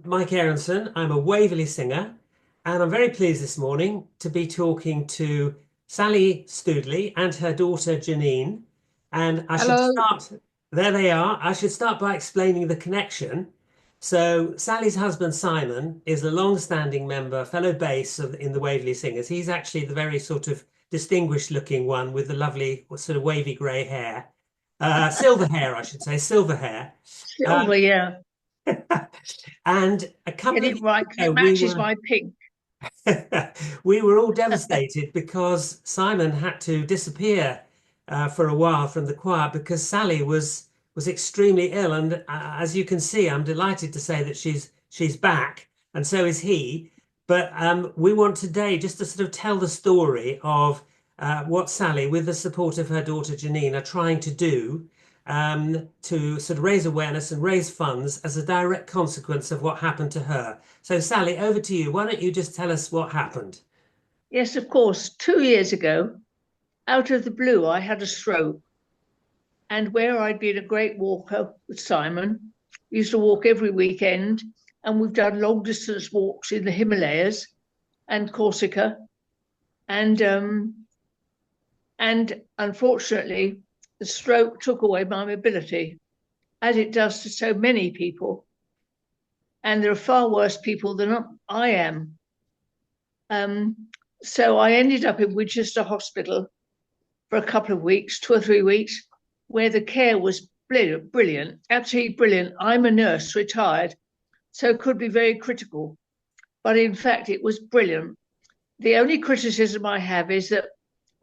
Mike Aronson. I'm a Waverley singer, and I'm very pleased this morning to be talking to Sally Stoodley and her daughter Jannine. And I should Hello. start, there they are. I should start by explaining the connection. So, Sally's husband Simon is a long-standing member, fellow bass in the Waverley Singers. He's actually the very sort of distinguished looking one with the lovely sort of wavy grey hair. Silver hair, I should say, silver hair. Um, Silver, yeah. And a couple Get of it years right, 'cause ago, it matches my pink. we were all devastated because Simon had to disappear for a while from the choir because Sally was extremely ill. And as you can see, I'm delighted to say that she's back, and so is he. But we want today just to sort of tell the story of what Sally, with the support of her daughter Jannine, are trying to do to sort of raise awareness and raise funds as a direct consequence of what happened to her. So, Sally, over to you. Why don't you just tell us what happened? Yes, of course. 2 years ago, out of the blue, I had a stroke. And where I'd been a great walker with Simon, we used to walk every weekend, and we've done long distance walks in the Himalayas and Corsica. And and unfortunately, the stroke took away my mobility, as it does to so many people. And there are far worse people than I am. Um, so I ended up in Winchester Hospital for a couple of weeks, 2 or 3 weeks, where the care was brilliant, brilliant, absolutely brilliant. I'm a nurse, retired, so it could be very critical, but in fact, it was brilliant. The only criticism I have is that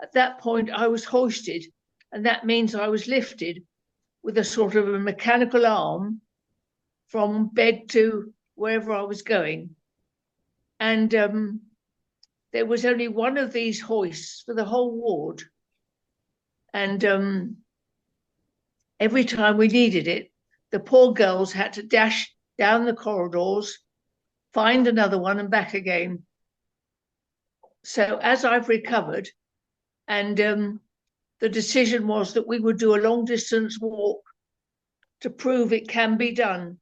at that point I was hoisted, and that means I was lifted with a sort of a mechanical arm from bed to wherever I was going. And there was only one of these hoists for the whole ward. And every time we needed it, the poor girls had to dash down the corridors, find another one, and back again. So as I've recovered, and the decision was that we would do a long distance walk to prove it can be done.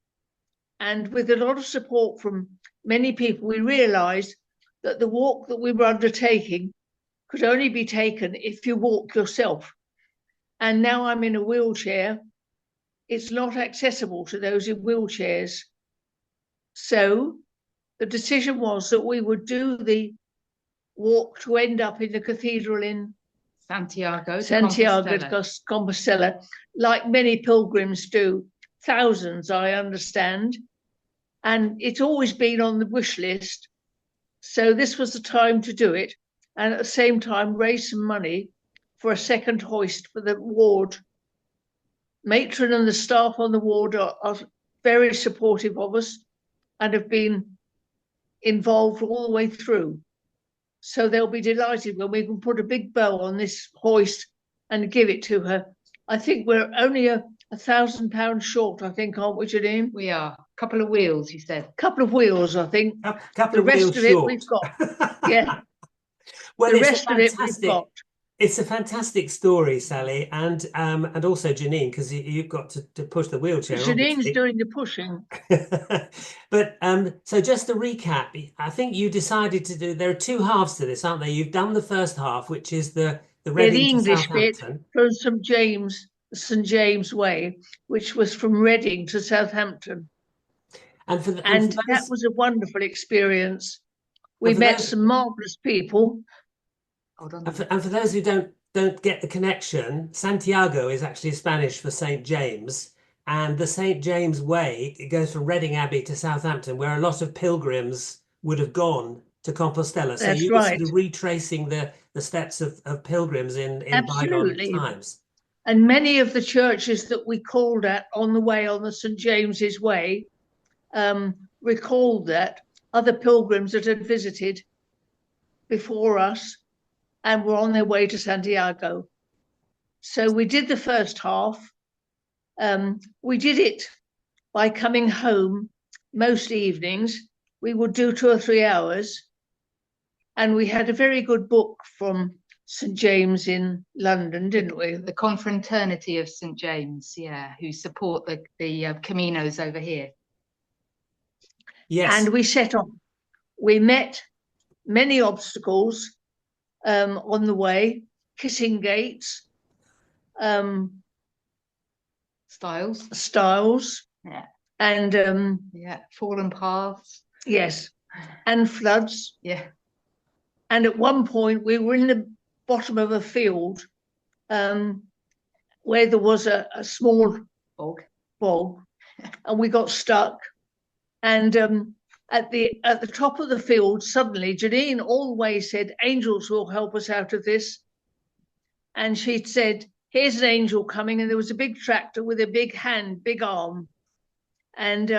And with a lot of support from many people, we realized that the walk that we were undertaking could only be taken if you walk yourself. And now I'm in a wheelchair. It's not accessible to those in wheelchairs. So the decision was that we would do the walk to end up in the cathedral in Santiago de Compostela, like many pilgrims do, thousands, I understand. And it's always been on the wish list. So this was the time to do it. And at the same time, raise some money for a second hoist for the ward. Matron and the staff on the ward are very supportive of us and have been involved all the way through. So they'll be delighted when we can put a big bow on this hoist and give it to her. I think we're only £1,000 short, I think, aren't we, Jannine? We are. A couple of wheels, he said. A couple of wheels, I think. Couple The of rest wheels of it short. we've got. Yeah. Well, The it's a rest of it we've fantastic, got. it's a fantastic story, Sally, and also Jannine, because you've got to push the wheelchair, Jannine's obviously. doing the pushing. But so just to recap, I think you decided to do. There are two halves to this, aren't there? You've done the first half, which is the Yeah, the Reading to English bit Southampton, from St James Way, which was from Reading to Southampton. and for And that those was a wonderful experience. and We for met those some marvelous people. Hold on. and for those who don't get the connection, Santiago is actually Spanish for Saint James, and the Saint James Way, it goes from Reading Abbey to Southampton, where a lot of pilgrims would have gone to Compostela. So That's you were sort right. of retracing the steps of pilgrims in bygone Absolutely. times. And many of the churches that we called at on the way on the St James's Way recalled that other pilgrims that had visited before us and were on their way to Santiago. So we did the first half. We did it by coming home most evenings. We would do 2 or 3 hours. And we had a very good book from St James in London, didn't we? The Confraternity of St James, yeah, who support the Caminos over here. Yes. And we set off. We met many obstacles on the way, kissing gates, stiles, Yeah. and fallen paths. yes, and floods. Yeah. And at one point, we were in the bottom of a field where there was a small bog, and we got stuck. And at the top of the field, suddenly, Jannine always said, "Angels will help us out of this." And she said, "Here's an angel coming." And there was a big tractor with a big hand, big arm. And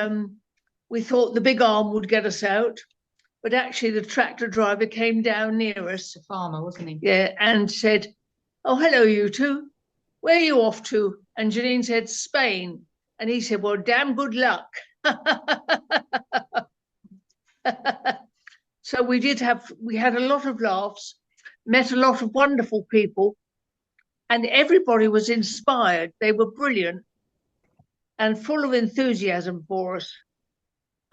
we thought the big arm would get us out. But actually, the tractor driver came down near us. A farmer, wasn't he? Yeah, and said, "Oh, hello, you two. Where are you off to?" And Jannine said, "Spain." And he said, "Well, damn good luck." So we had a lot of laughs, met a lot of wonderful people, and everybody was inspired. They were brilliant and full of enthusiasm for us.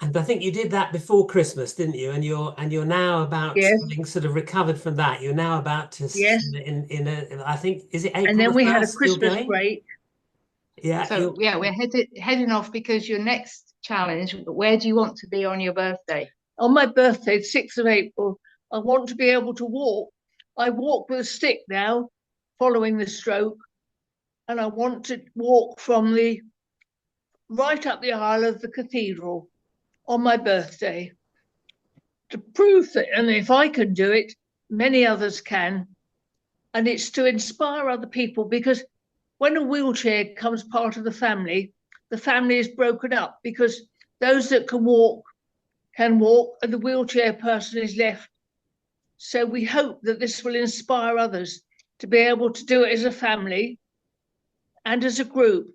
And I think you did that before Christmas, didn't you? And you're now about Yes. having sort of recovered from that. You're now about to Yes. I think, is it April And then the we had a 1st you're Christmas going? break. Yeah. So we're heading off because your next challenge, where do you want to be on your birthday? On my birthday, 6th of April, I want to be able to walk. I walk with a stick now, following the stroke, and I want to walk from right up the aisle of the cathedral on my birthday to prove that, and if I can do it, many others can. And it's to inspire other people, because when a wheelchair becomes part of the family is broken up, because those that can walk and the wheelchair person is left. So we hope that this will inspire others to be able to do it as a family and as a group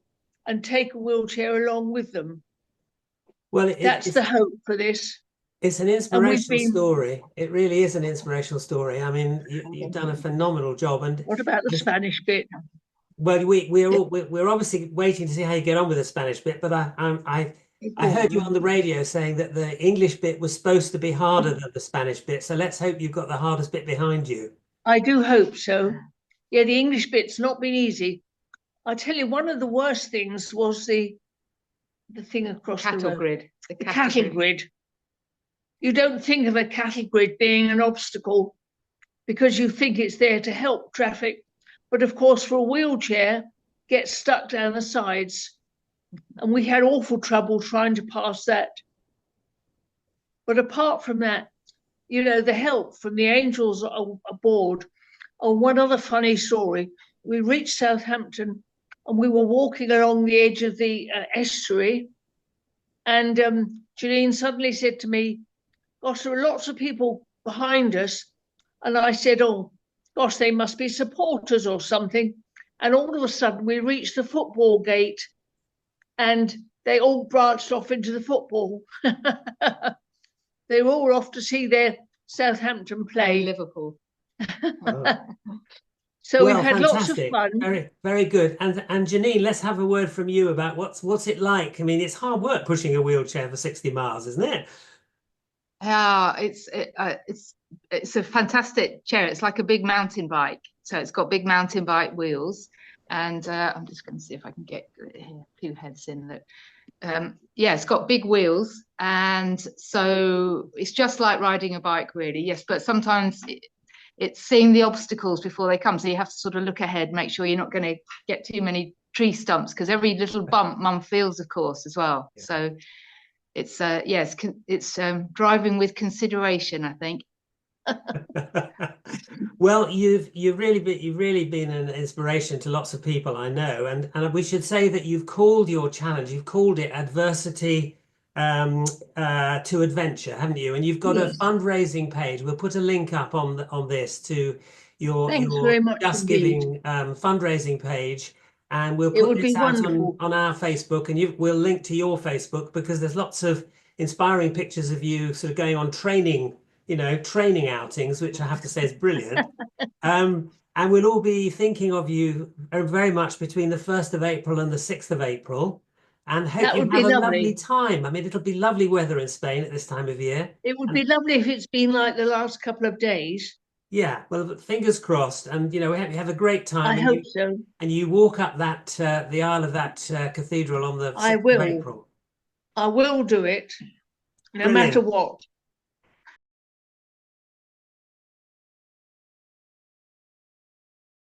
and take a wheelchair along with them. Well, that's the hope for this. It's an inspirational story. It really is an inspirational story. I mean, you've done a phenomenal job. And what about the Spanish bit? Well, we're obviously waiting to see how you get on with the Spanish bit. But I heard you on the radio saying that the English bit was supposed to be harder than the Spanish bit. So let's hope you've got the hardest bit behind you. I do hope so. Yeah, the English bit's not been easy. I tell you, one of the worst things was the thing across the road. Grid. The cattle grid. You don't think of a cattle grid being an obstacle because you think it's there to help traffic. But of course, for a wheelchair, gets stuck down the sides. And we had awful trouble trying to pass that. But apart from that, you know, the help from the angels aboard. Oh, one other funny story. We reached Southampton and we were walking along the edge of the estuary. And Jannine suddenly said to me, "Gosh, there are lots of people behind us." And I said, "Oh, gosh, they must be supporters or something." And all of a sudden we reached the football gate and they all branched off into the football. They were all off to see their Southampton play. Liverpool. So we've had lots of fun. Very, very good. And Jannine, let's have a word from you about what's it like. I mean, it's hard work pushing a wheelchair for 60 miles, isn't it? Yeah, it's a fantastic chair. It's like a big mountain bike. So it's got big mountain bike wheels. And I'm just going to see if I can get a few heads in that. Yeah, it's got big wheels. And so it's just like riding a bike, really. Yes, but sometimes it's seeing the obstacles before they come. So you have to sort of look ahead, make sure you're not going to get too many tree stumps, because every little bump Mum feels, of course, as well. Yeah. So it's it's driving with consideration, I think. Well, you've really been an inspiration to lots of people, I know, and we should say that you've called your challenge, you've called it Adversity to Adventure, haven't you? And you've got a fundraising page. We'll put a link up on this to your Just Giving fundraising page, and we'll put this out on our Facebook, and we'll link to your Facebook, because there's lots of inspiring pictures of you sort of going on training outings, which I have to say is brilliant. And we'll all be thinking of you very much between the 1st of April and the 6th of April. and hope That you would have be a lovely lovely. time. I mean, it'll be lovely weather in Spain at this time of year. It would And be lovely if it's been like the last couple of days. yeah, well, fingers crossed. And we have a great time, I and hope so. you walk up that the aisle of that cathedral on the I 6th of will. April. I will do it, no matter Brilliant. what.